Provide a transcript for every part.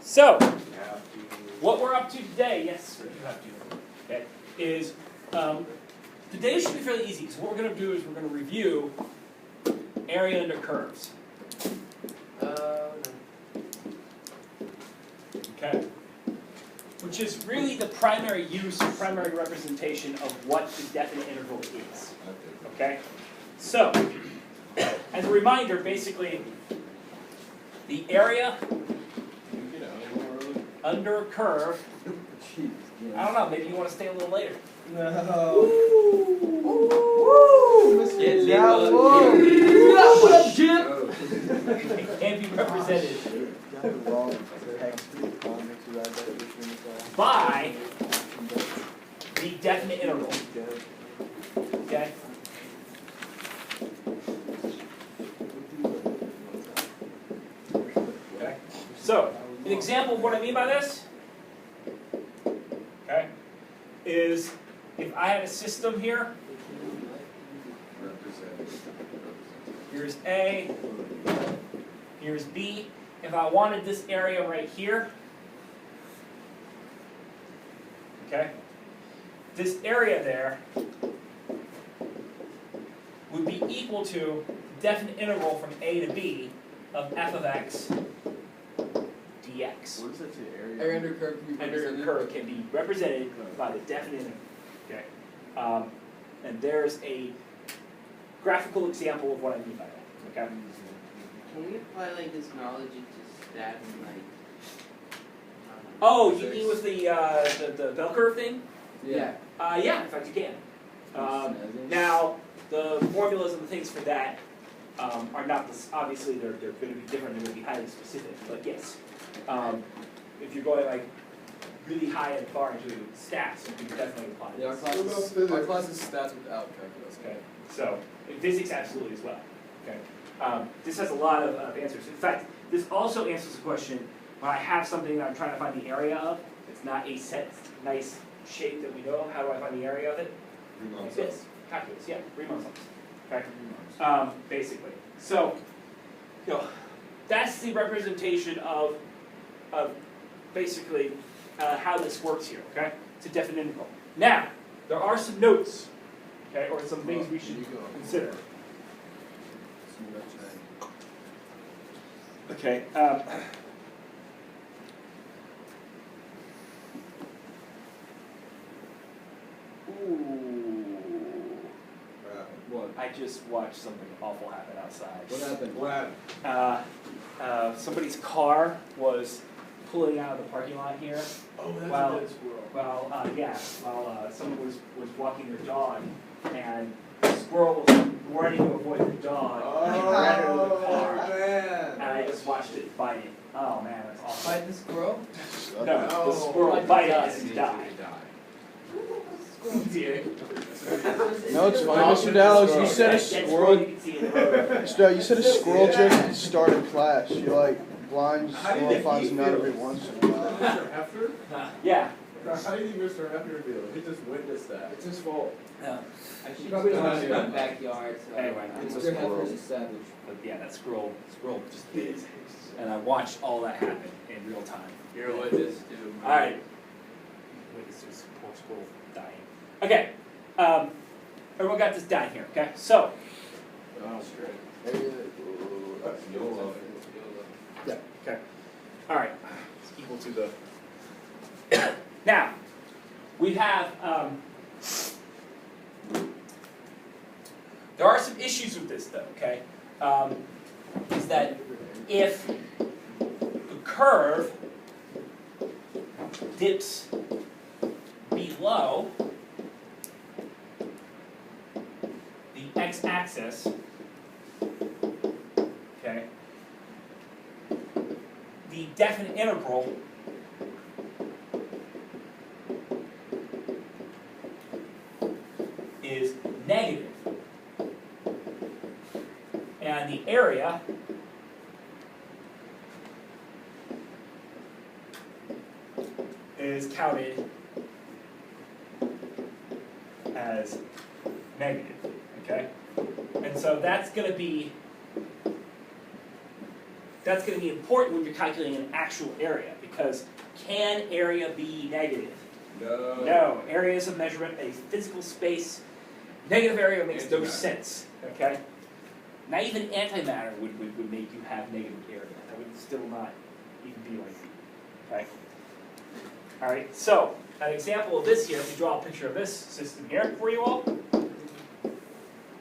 So, what we're up to today, yes, you have to, okay, is today should be fairly easy because what we're going to do is we're going to review area under curves. Okay. Which is really the primary use, primary representation of what the definite interval is. Okay? So, as a reminder, basically, the area under a curve, I don't know, maybe you want to stay a little later. No. Get Dowell. What up, Jim? It can't be represented by the definite interval. Okay? Okay? So, an example of what I mean by this, okay, is if I had a system here, here's A, here's B. If I wanted this area right here, okay, this area there would be equal to the definite interval from A to B of f of x dx. What does that say? Area under curve can be Under represented. curve can be represented by the definite interval. Okay, and there's a graphical example of what I mean by that. Okay. Can we apply like this knowledge into stats and like? Oh, you mean with the bell curve thing? Yeah. Yeah, in fact you can. Now the formulas and the things for that are not this, obviously they're going to be different. They're going to be highly specific. But yes, if you're going like really high and far into stats, you can definitely apply Yeah, this. our class is stats without calculus. Okay. So in physics, absolutely as well. Okay. This has a lot of answers. In fact, this also answers the question, when I have something that I'm trying to find the area of, it's not a set, nice shape that we know of, how do I find the area of it? Like this. Calculus, yeah, Riemann sums. Okay? Basically. So, you know, that's the representation of basically how this works here, okay? It's a definite interval. Now, there are some notes, okay, or some things we should consider. Okay. What? I just watched something awful happen outside. What happened? What happened? Somebody's car was pulling out of the parking lot here. Oh, that's Well, a dead squirrel. While someone was walking their dog, and the squirrel was running to avoid the dog, and he ran into the car, man. and I just watched it bite it. Oh man, that's awesome. Fight the squirrel? No, the squirrel bite it and die. No, it's fine, Mr. Dallas. You said a squirrel. You said a squirrel just started class. You like blind squirrel finds a nut every once in a while. Mr. Hefner? Yeah. How do you think Mr. Hefner feel? He just witnessed that. It's his fault. I should Probably just go not to here. my backyard. So Anyway, It's a Mr. squirrel. Hefner's a savage. But yeah, that squirrel just bit, and I watched all that happen in real time. you're a witness to. All right. Witnesses, poor squirrel dying. Okay. Everyone got this down here. Okay. So. Oh, straight. That's YOLO. Yeah. Okay. All right. It's equal to the. Now, we have. There are some issues with this, though. Okay. Is that if the curve dips below the x-axis, okay, the definite interval is negative, and the area is counted as negative, okay? And so that's going to be That's going to be important when you're calculating an actual area, because can area be negative? No. No. Areas of measurement, a physical space. Negative area makes no Antimatter. sense. Okay. Not even antimatter would make you have negative area. That would still not even be like that. Okay. All right. So an example of this here, if we draw a picture of this system here for you all.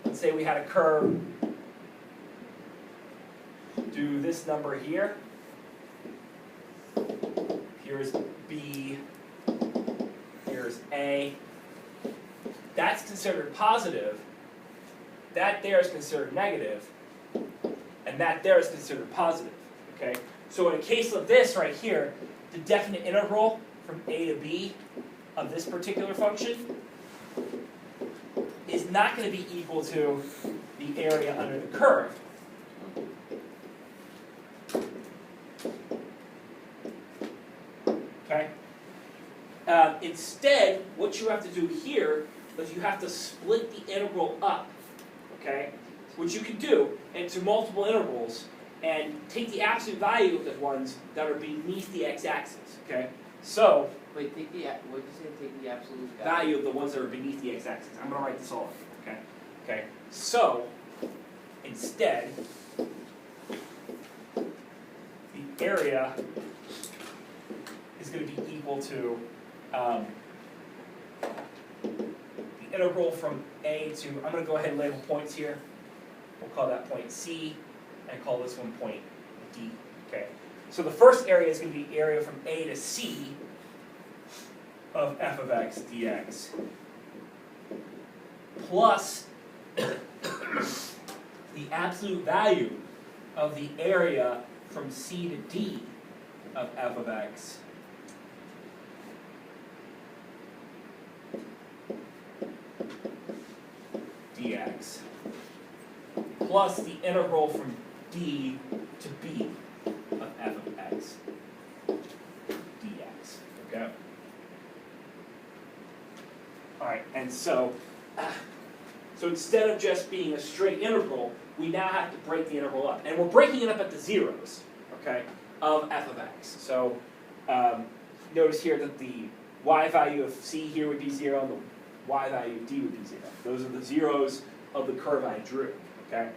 Let's say we had a curve. Do this number here. Here's B. Here's A. That's considered positive. That there is considered negative. And that there is considered positive. Okay? So in a case of this right here, the definite integral from A to B of this particular function is not going to be equal to the area under the curve. Okay? Instead, what you have to do here is you have to split the integral up, okay? Which you can do into multiple intervals and take the absolute value of the ones that are beneath the x-axis, okay? So, Wait, take the, what did you say, take the absolute value of the ones that are beneath the x-axis. I'm going to write this all, okay? Okay, so, instead, the area is going to be equal to the integral from A to, I'm going to go ahead and label points here. We'll call that point C, and call this one point D, okay? So the first area is going to be the area from A to C of f of x dx, plus the absolute value of the area from C to D of f of x dx, plus the integral from D to B of f of x dx, okay? Alright, and so instead of just being a straight integral, we now have to break the integral up. And we're breaking it up at the zeros, okay, of f of x. So notice here that the y value of c here would be 0, and the y value of d would be 0. Those are the zeros of the curve I drew, okay,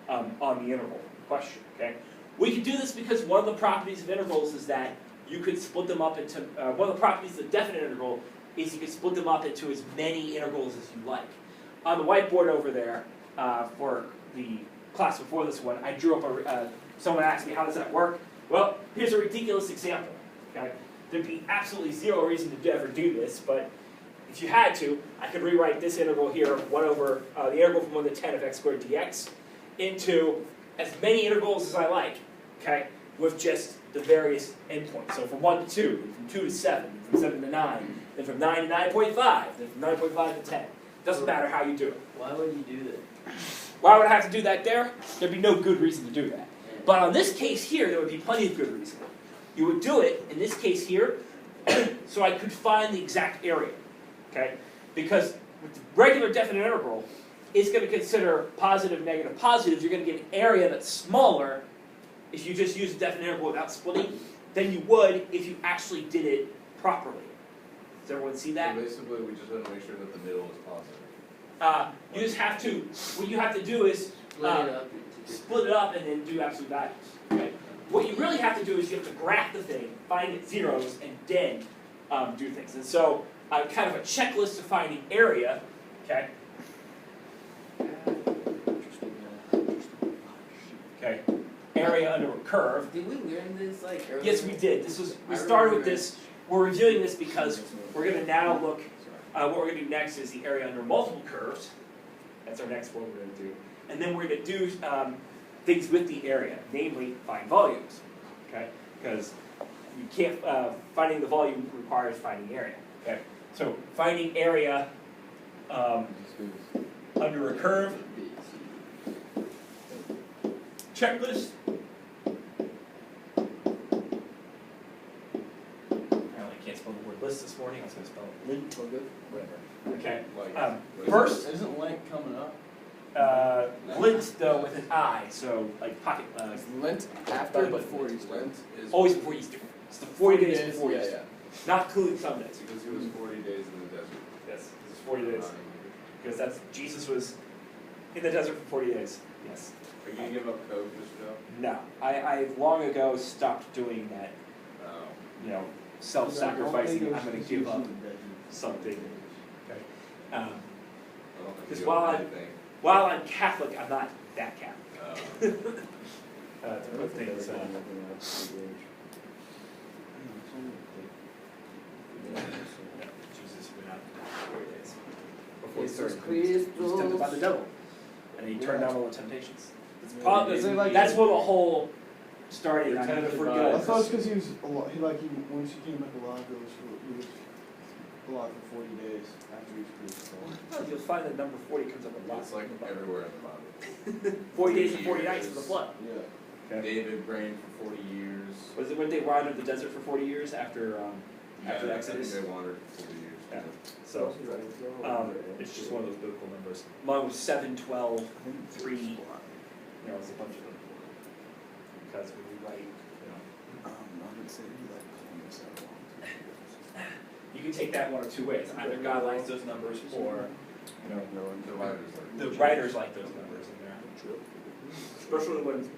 on the interval question, okay. We can do this because one of the properties of integrals is that you could split them up into, one of the properties of the definite integral is you can split them up into as many integrals as you like. On the whiteboard over there, for the class before this one, I drew up someone asked me, how does that work? Well, here's a ridiculous example, okay? There'd be absolutely zero reason to ever do this, but if you had to, I could rewrite this integral here, 1 over the integral from 1 to 10 of x squared dx, into as many integrals as I like, okay, with just the various endpoints. So from 1 to 2, from 2 to 7, from 7 to 9, then from 9 to 9.5, then from 9.5 to 10. Doesn't matter how you do it. Why would you do that? Why would I have to do that there? There'd be no good reason to do that. But on this case here, there would be plenty of good reason. You would do it, in this case here, so I could find the exact area, okay? Because with the regular definite integral, it's going to consider positive, negative, positive. You're going to get an area that's smaller if you just use the definite integral without splitting than you would if you actually did it properly. Does everyone see that? So basically, we just have to make sure that the middle is positive. You just have to, what you have to do is split it up and then do absolute values. Okay? What you really have to do is you have to graph the thing, find its zeros, and then do things. And so, kind of a checklist of finding area, okay? Okay, area under a curve. Did we learn this like earlier? Yes, we did. We started with this. We're reviewing this because we're going to now look. What we're going to do next is the area under multiple curves. That's our next one we're going to do. And then we're going to do things with the area, namely find volumes. Okay, because you can't. Finding the volume requires finding area. Okay, so finding area under a curve. Checklist. Apparently I can't spell the word list this morning. I was going to spell it lint. Whatever. Okay. Like, First, Isn't length coming up? Lint though with an I, so like pocket, Is Lent after or before Easter? Lent is. always before Easter. It's the 40 days before yeah, Easter, not including Sundays. Because he was 40 days in the desert. Yes, it's 40 days, because that's, Jesus was in the desert for 40 days, yes. Are you gonna give up Coke this show? No, I long ago stopped doing that, No. you know, self-sacrificing, I'm gonna give up something. Okay. I don't think Because you while have I'm- anything. While I'm Catholic, I'm not that Catholic. To put things, Jesus went out 40 days before he started. He was tempted by the devil, and he turned down all the temptations. Is it like- That's where the whole started. You're I never tempted forget. I thought it's because he was once he came back alive, he was alive for 40 days after he was crucified. Oh, you'll find that number 40 comes up a lot. It's like everywhere in the Bible. 40 days and 40 nights of the flood. Yeah. Okay. David reigned for 40 years. Was it when they wandered the desert for 40 years after Yeah, the Exodus? I think they wandered for 40 years. Yeah. So it's just one of those biblical numbers. Mine was 7, 12, 3. You know, it's a bunch of them. Because when we write, you know, you can take that one or two ways. Either God likes those numbers, or you know, The writers like the writers like those numbers in there. Especially when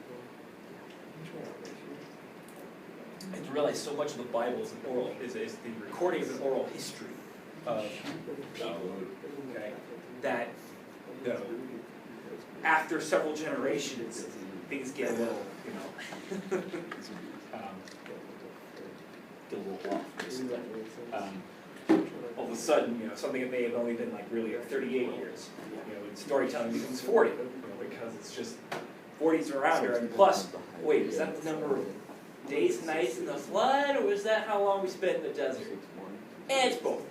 and to realize so much of the Bible is an oral is the recording of an oral history of people. Okay, that you know, after several generations, things get a little, you know, get a little off, basically. All of a sudden, you know, something that may have only been like really 38 years, you know, in storytelling becomes 40, you know, because it's just 40s around here, and plus, wait, is that the number of days and nights in the flood, or was that how long we spent in the desert? And it's both,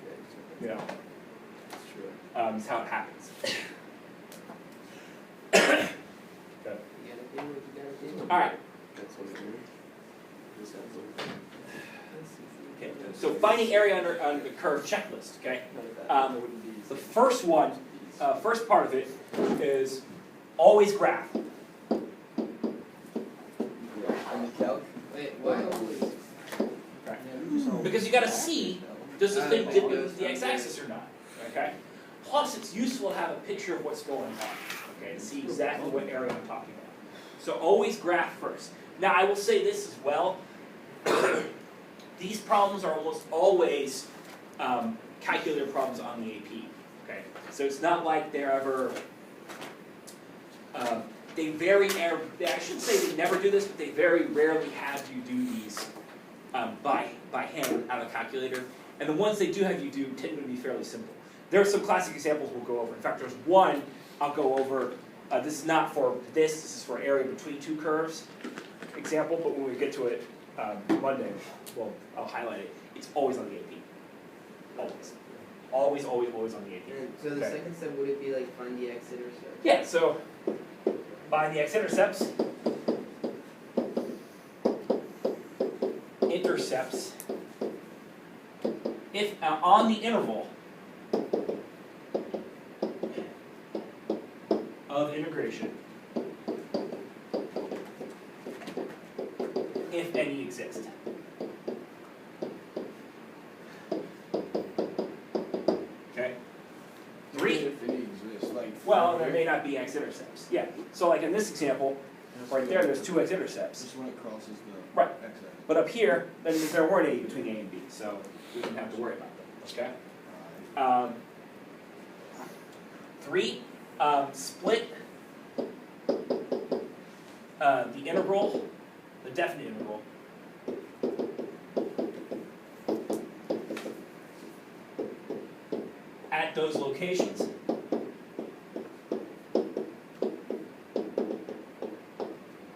you know. It's how it happens. Okay. You gotta do what you gotta do. All right. Okay. So finding area under the curve checklist. Okay. The first one, first part of it is always graph. In the calc? Wait, why always? Because you got to see, does the thing dip into the x-axis or not? Okay. Plus, it's useful to have a picture of what's going on. Okay, to see exactly what area I'm talking about. So always graph first. Now, I will say this as well. These problems are almost always calculator problems on the AP. Okay, so it's not like they're ever. They I shouldn't say they never do this, but they very rarely have you do these by hand out of a calculator. And the ones they do have you do tend to be fairly simple. There are some classic examples we'll go over. In fact, there's one I'll go over. This is not for this is for area between two curves example, but when we get to it Monday, well, I'll highlight it. It's always on the AP. Always. Always, always, always on the AP. So the Okay. second step, would it be like find the x-intercept? Yeah, so find the x-intercepts. Intercepts. If on the interval of integration, if any exist. Okay? 3. If any exists, like. Well, there may not be x-intercepts. Yeah. So like in this example, right there, there's 2 x-intercepts. Just when it crosses the Right. x-axis. But up here, then there weren't any between A and B, so we didn't have to worry about them. Okay? 3, split the integral, the definite integral, at those locations.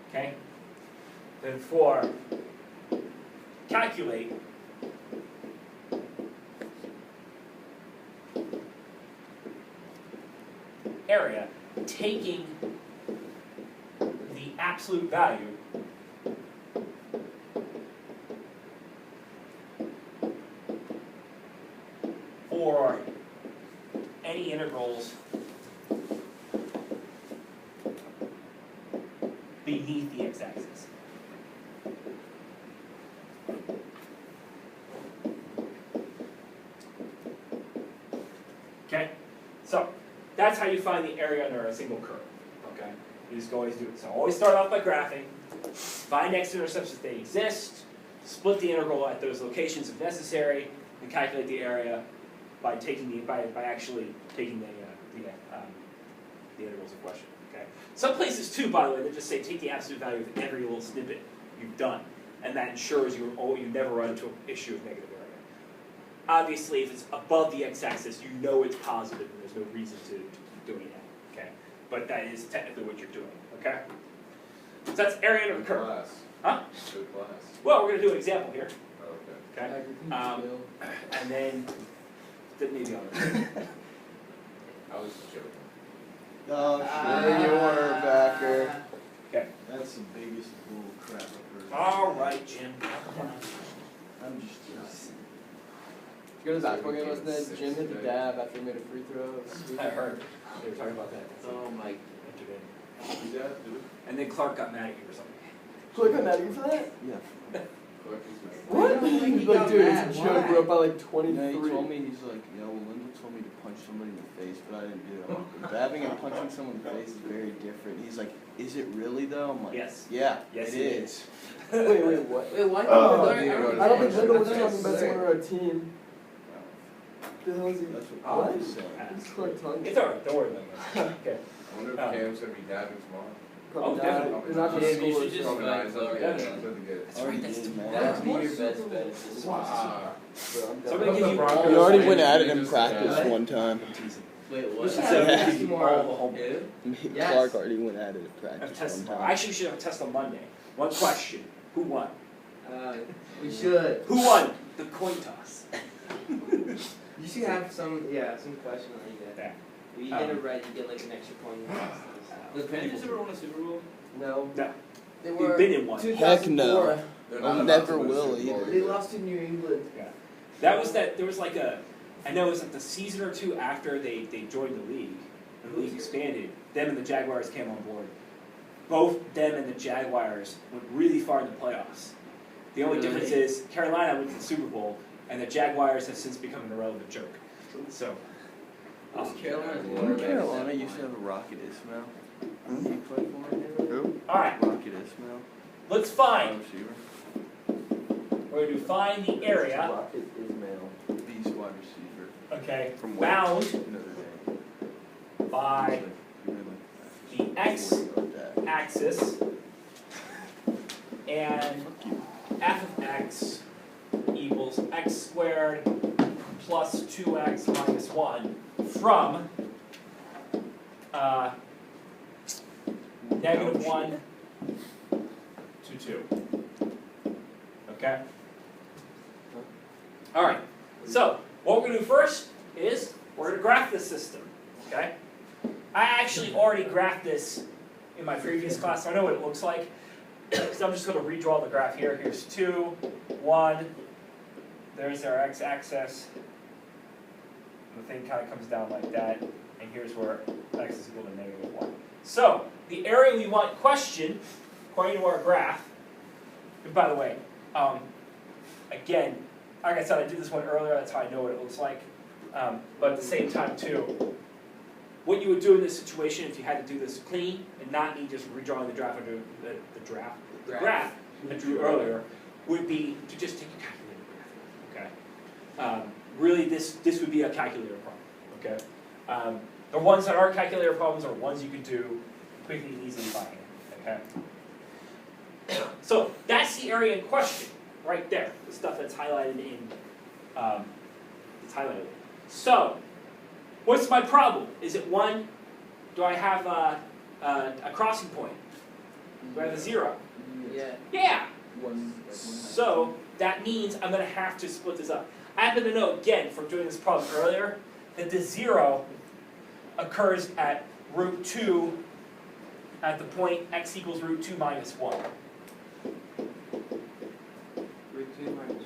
Okay? Then 4, calculate area taking the absolute value for any integrals x-axis. Okay, so that's how you find the area under a single curve. Okay, you just always do it. So always start off by graphing, find x-intercepts if they exist, split the integral at those locations if necessary, and calculate the area by taking actually taking the integrals in question. Okay. Some places too, by the way, they just say take the absolute value of every little snippet you've done, and that ensures you never run into an issue of negative area. Obviously, if it's above the x-axis, you know it's positive, and there's no reason to keep doing that. Okay, but that is technically what you're doing. Okay. So that's area under the curve. Class. Huh? Good class. Well, we're going to do an example here. Okay. Okay. Agriculture. And then maybe on I was just joking. Oh, sure you were, Backer. Okay. That's the biggest bull crap I've heard. All right, Jim. I'm just joking. If you go to the basketball game last night, Jim hit the dab after he made a free throw. It was sweet. I heard they were talking about that. Oh my. Who's that, dude? And then Clark got mad at you or something. Click on that, you for that? Yeah. Clark is mad. What? I don't think he He's like, got dude, mad. it's a joke. Why? We're up by like No, 23. he told me, he's like, yeah, well, Linda told me to punch somebody in the face, but I didn't do it. I'm like, dabbing and punching someone in the face is very different. He's like, is it really though? I'm like, Yes. yeah, Yes, it it is. Wait, what? Wait, why? Oh, I dude, I don't think Linda was That's talking about absurd. someone on our team. The hell is he? That's What? what I was saying. He's Clark Tongue. It's all right. Don't worry about it. Okay. I wonder if Cam's gonna be dabbing tomorrow. Probably Oh, not. definitely. He's not gonna Yeah, you score. should just Probably like not. It's not Clark. good. It's not good. That's right. That's Already did, man. That'd be your best bet. Is just Wow. Bro, I'm So I'm done. gonna give you. You already went Broncos at it fans in just practice said- one time. Wait, We what? should Yeah. have a test All the tomorrow. homework. Yes. Clark already went at it in I have a practice test one tomorrow. time. Actually, we should have a test on Monday. One question. Who won? We should. Who won the coin toss? You should have some question like that. Yeah. If you get it right, you get like an extra point. The Panthers ever won a Super Bowl? No. No. They You've were. been in one. 2004. no. They're Oh, not never about to will lose the Super Bowl They either. lost to New England. There was like a, I know it was like the season or two after they joined the league, and the league expanded, them and the Jaguars came on board. Both them and the Jaguars went really far in the playoffs. The only difference is Carolina went to the Super Bowl, and the Jaguars have since become an irrelevant joke. So, Carolina. Didn't Carolina used to have a Rocket Ismail? He played for him? Who? alright, Rocket Ismail. let's find, Receiver. we're going to find the area, Rocket Ismail. Beast wide receiver. okay, From bound Notre Dame. by He was the like x-axis and f of x equals x squared plus 2x minus 1 from negative 1 to 2. Okay? Alright, so what we're going to do first is we're going to graph this system. Okay? I actually already graphed this in my previous class, so I know what it looks like. So I'm just going to redraw the graph here. Here's 2, 1. There's our x-axis. The thing kind of comes down like that. And here's where x is equal to negative 1. So the area we want question, according to our graph, and by the way, again, like I said, I did this one earlier. That's how I know what it looks like. But at the same time, too, what you would do in this situation if you had to do this clean and not me just redrawing the graph or the graph I drew earlier would be to just take a calculator graph. Okay. Really, this would be a calculator problem. Okay. The ones that aren't calculator problems are ones you can do quickly and easily by hand. Okay. So that's the area in question right there. The stuff that's highlighted in. It's highlighted. So. What's my problem? Is it 1? Do I have a crossing point? Do I have a 0? Yeah. Yeah. One. So that means I'm going to have to split this up. I happen to know, again, from doing this problem earlier, that the 0 occurs at root 2 at the point x equals root 2 minus 1. Root 2 minus.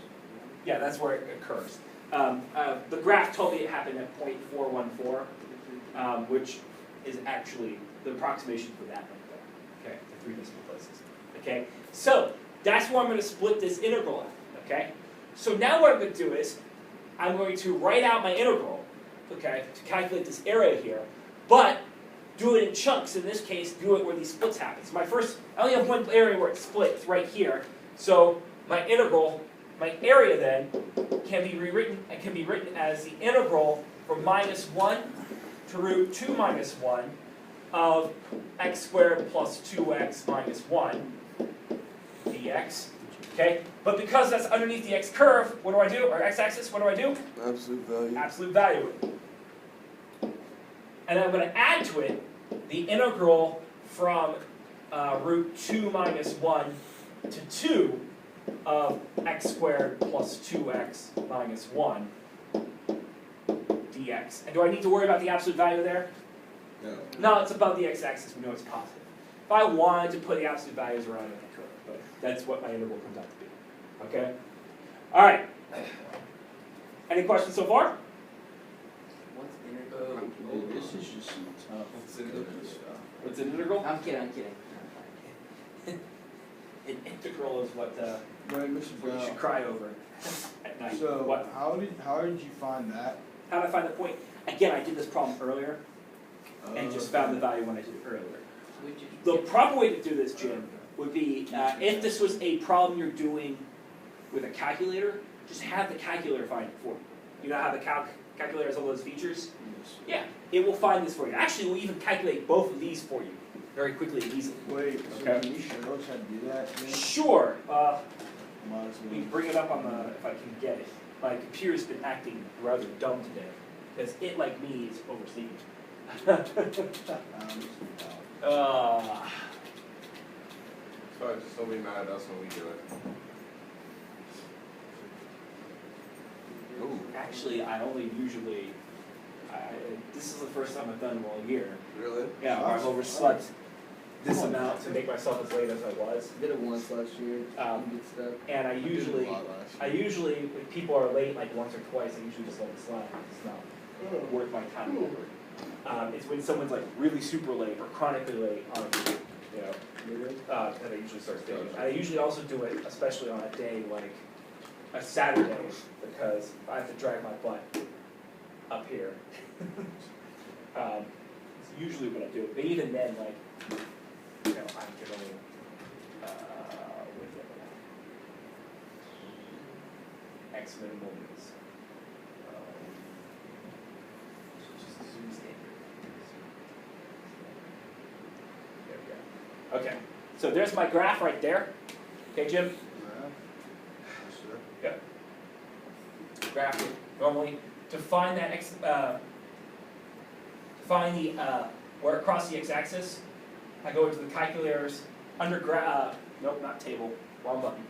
Yeah, that's where it occurs. The graph told me it happened at 0.414, which is actually the approximation for that right there. Okay, the 3 decimal places. okay? So, that's where I'm going to split this integral out, okay? So now what I'm going to do is, I'm going to write out my integral, okay, to calculate this area here, but do it in chunks. In this case, do it where these splits happen. So I only have one area where it's split, it's right here. So my integral, my area then, can be rewritten, and can be written as the integral from -1 to root 2 minus 1 of x squared plus 2x minus 1 dx. Okay? But because that's underneath the x curve, what do I do? Or x-axis, what do I do? Absolute value. Absolute value it. And I'm going to add to it the integral from root 2 minus 1 to 2 of x squared plus 2x minus 1 dx. And do I need to worry about the absolute value there? No. No, it's above the x-axis. We know it's positive. If I wanted to put the absolute values around it, I could. But that's what my integral comes out to be. Okay? All right. Any questions so far? What's integral? Dude, this is just some tough What's in good it? stuff. What's an integral? I'm kidding. An integral is what Right, Mr. what you should Brown. cry over at night. So, What? how did you find that? How did I find the point? Again, I did this problem earlier and just found the value when I did it earlier. Which is The proper way to do this, Jim, would be if this was a problem you're doing with a calculator, just have the calculator find it for you. You know how the calculator has all those features? Yeah, it will find this for you. Actually, it will even calculate both of these for you very quickly and easily. Wait, so Okay. can you show us how to do that? Jim? Sure. Might as We well. can bring it up on the, if I can get it. My computer's been acting rather dumb today, because it, like me, is oversleeping. So just don't be mad at us when we do it. Ooh. Actually, I only usually, this is the first time I've done it all year. Really? Yeah, where I've overslept this amount to make myself as late as I was. Did it once last year. Good stuff. And I I did a usually, lot last I year. usually, if people are late like once or twice, I usually just let it slide. It's not worth my time over. It's when someone's like really super late or chronically late on a week, you know, that I usually start thinking. I usually also do it, especially on a day like a Saturday, because I have to drag my butt up here. It's usually what I do. But even then, like, you know, I can only, what is it? X minimum is, just zoom standard. There we go. Okay, so there's my graph right there. Okay, Jim? Yes, sir. Graph it normally. To find that x, find the where across the x-axis, I go into the calculators under nope, not table, wrong button.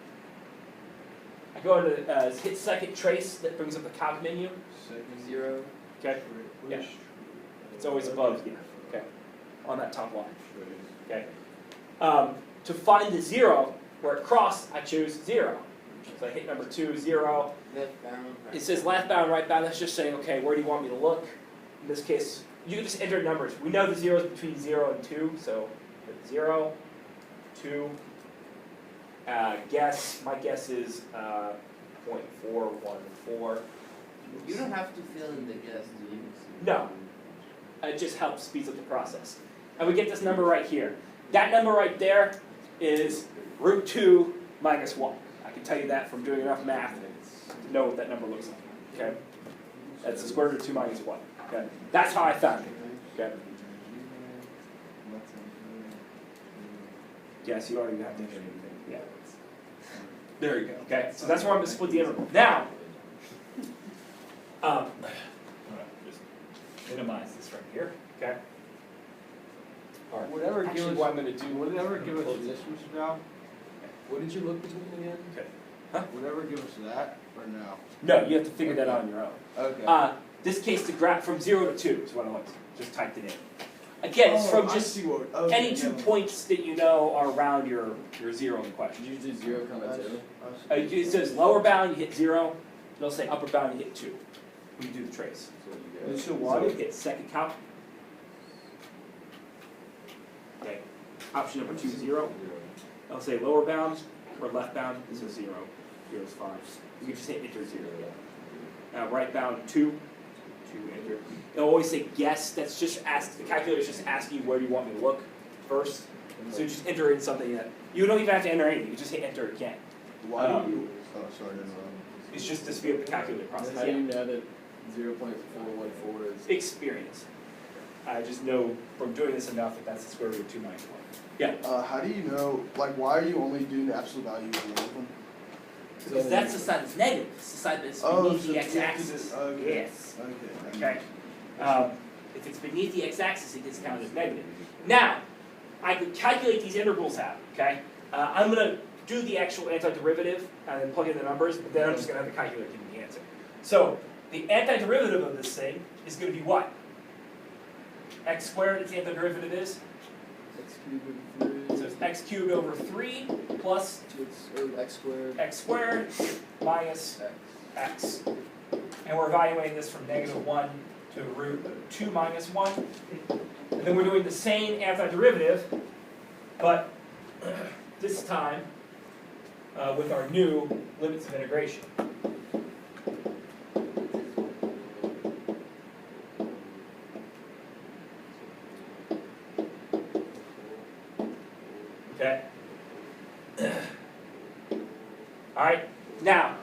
I go into hit second trace, that brings up the calc menu. Second 0. Okay, yeah. It's always above you. Okay, on that top line. Okay. To find the 0 where it crossed, I choose 0. So I hit number 2, 0. Left bound. Right It says left bound, right bound. That's just saying, okay, where do you want me to look? In this case, you can just enter numbers. We know the 0 is between 0 and 2, so 0, 2. Guess, my guess is 0.414. You don't have to fill in the guess, do you? No. It just helps speeds up the process. And we get this number right here. That number right there is root 2 minus 1. I can tell you that from doing enough math to know what that number looks like. Okay? That's the square root of 2 minus 1. Okay? That's how I found it. Okay? Yes, you already have to enter anything. Yeah. There you go. Okay? So that's where I'm going to split the integral. Now, just minimize this right here. Okay? All right. Whatever Actually, give what us, I'm going to do. Whatever give us this, Mr. Dowell? what did you look between again? Whatever give us that, or no? No, you have to figure that out on your own. Okay. This case, the graph from 0 to 2 is what I want. Just typed it in. Again, it's from just any 2 points that you know are around your 0 in Did question. you do 0, 2? It says lower bound, you hit 0. It'll say upper bound, you hit 2. When you do the trace. And so So why you did, get second calc. Okay. Option number 2, 0. I'll say lower bound or left bound is a 0. 0 is fine. You can just hit enter 0. Right bound 2. 2 enter. It'll always say guess. That's just the calculator's just asking you where you want me to look first. So you just enter in something that you don't even have to enter anything. You just hit enter again. Why do you? Oh, sorry. It's just to speed up the calculator process. How do you know that 0.414 is? Experience. I just know from doing this enough that that's the square root of 2 minus 1. Yeah. How do you know, like, why are you only doing the absolute value of one of them? Because that's the side that's negative. It's the side that's beneath the x-axis. Okay. Yes. Okay. Okay. If it's beneath the x-axis, it gets counted as negative. Now, I could calculate these integrals out. Okay. I'm going to do the actual antiderivative and then plug in the numbers, but then I'm just going to have the calculator give me the answer. So the antiderivative of this thing is going to be what? X squared, its antiderivative is? X cubed over 3. So it's x cubed over 3 plus x squared minus x. And we're evaluating this from -1 to root 2 minus 1. And then we're doing the same antiderivative, but this time with our new limits of integration. Okay. All right. Now,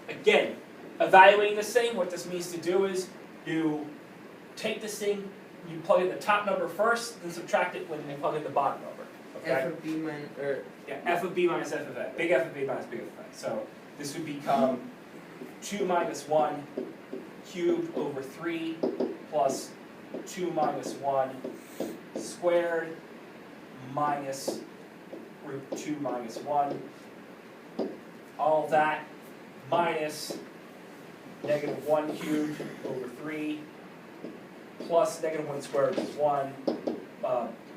again, evaluating this thing, what this means to do is you take this thing, you plug in the top number first, then subtract it when you plug in the bottom number. Okay. F of B minus, or Yeah, f of b minus f of a. Big F of b minus big F of a. So this would become 2 minus 1 cubed over 3 plus 2 minus 1 squared minus root 2 minus 1. All that minus -1 cubed over 3 plus -1 squared, which is 1,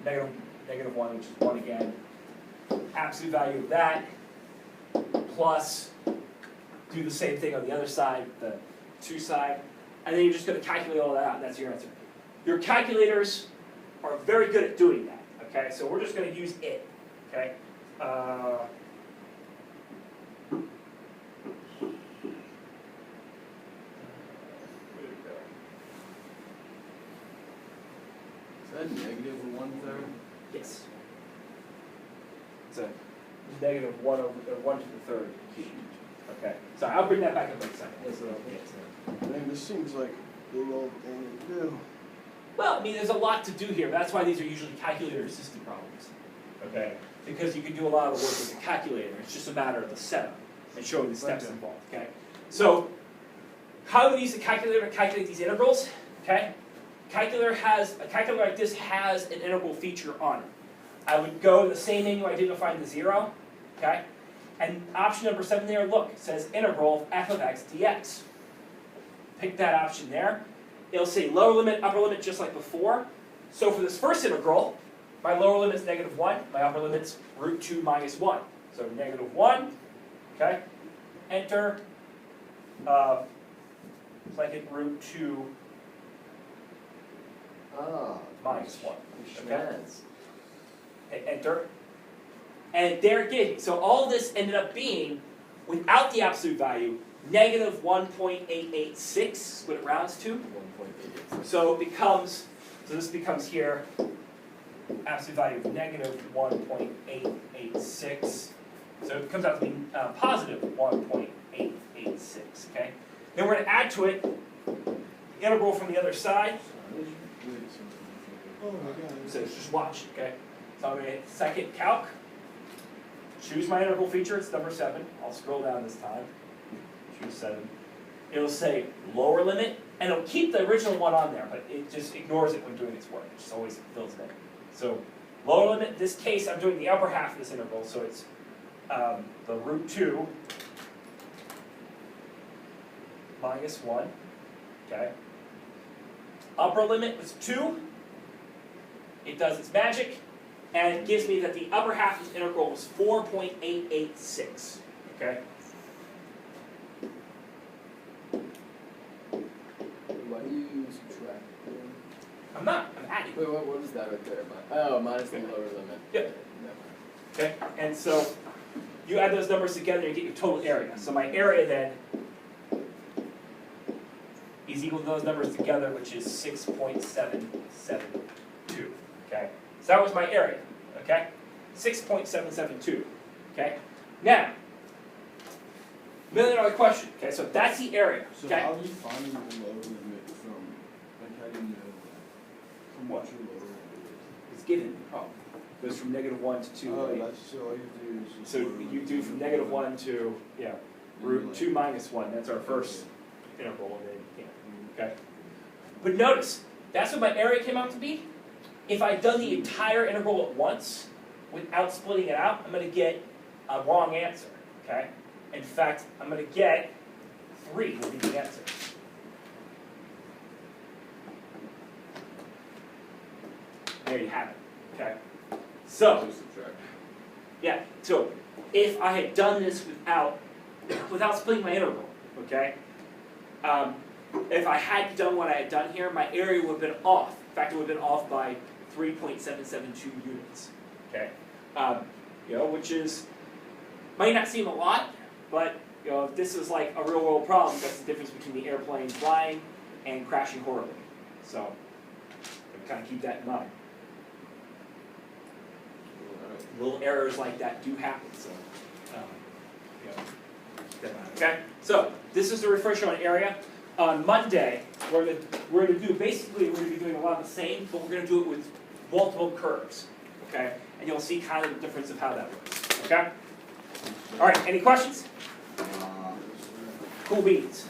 negative 1, which is 1 again. Absolute value of that, plus do the same thing on the other side, the 2 side, and then you're just going to calculate all that out, and that's your answer. Your calculators are very good at doing that, okay? So we're just going to use it, okay? Is that negative 1/3? Yes. It's a -1 over 1 to the 3rd cubed. Okay. Sorry, I'll bring that back up in a second. This is what I'll get to. Man, this seems like a big old thing to do. Well, I mean, there's a lot to do here. That's why these are usually calculator-assisted problems. Okay. Because you can do a lot of the work with the calculator. It's just a matter of the setup and showing the steps involved. Okay. So, how do we use the calculator to calculate these integrals? Okay. A calculator like this has an integral feature on it. I would go to the same menu I did to find the 0, okay? And option number 7 there, look, it says integral of f of x dx. Pick that option there. It'll say lower limit, upper limit, just like before. So for this first integral, my lower limit's -1, my upper limit's root 2 minus 1. So -1, okay? Enter, blanket root 2 minus 1. Okay? Hit enter. And there it gives me. So all this ended up being, without the absolute value, -1.886 is what it rounds to. 1.8. So it becomes, so this becomes here, absolute value of -1.886. So it comes out to be positive 1.886, okay? Then we're going to add to it the integral from the other side. Oh my god. So just watch, okay? So I'm going to hit second calc, choose my integral feature, it's number 7. I'll scroll down this time, choose 7. It'll say lower limit, and it'll keep the original one on there, but it just ignores it when doing its work. It just always fills it in. So lower limit, in this case, I'm doing the upper half of this integral, so it's the root 2 minus 1, okay? Upper limit was 2. It does its magic, and it gives me that the upper half of this integral was 4.886, okay? Why do you subtract? I'm not, I'm adding. Wait, what is that right there? Oh, minus the lower limit. Yep. Okay, and so you add those numbers together and you get your total area. So my area then is equal to those numbers together, which is 6.772. Okay, so that was my area. Okay, 6.772. Okay, now $1 million question. Okay, so that's the area. So Okay, how are you finding the lower limit from, like how do you know that? From what your lower limit it's given. Oh, goes from -1 to 2. is? Oh, right? that's, so all you do is just. So you do from -1 to root 2 minus 1. That's our first interval, and then okay. But notice that's what my area came out to be. If I'd done the entire interval at once without splitting it out, I'm going to get a wrong answer. Okay. In fact, I'm going to get 3 will be the answer. There you have it. Okay. So. Just subtract. Yeah, so if I had done this without splitting my interval, okay? If I had done what I had done here, my area would have been off. In fact, it would have been off by 3.772 units, okay? Which is, might not seem a lot, but if this is like a real world problem, that's the difference between the airplane flying and crashing horribly. So, kind of keep that in mind. Little errors like that do happen, so, okay? So, this is the refresher on area. On Monday, we're gonna do, basically, we're gonna be doing a lot of the same, but we're gonna do it with multiple curves, okay? And you'll see kind of the difference of how that works, okay? All right, any questions? Cool beans.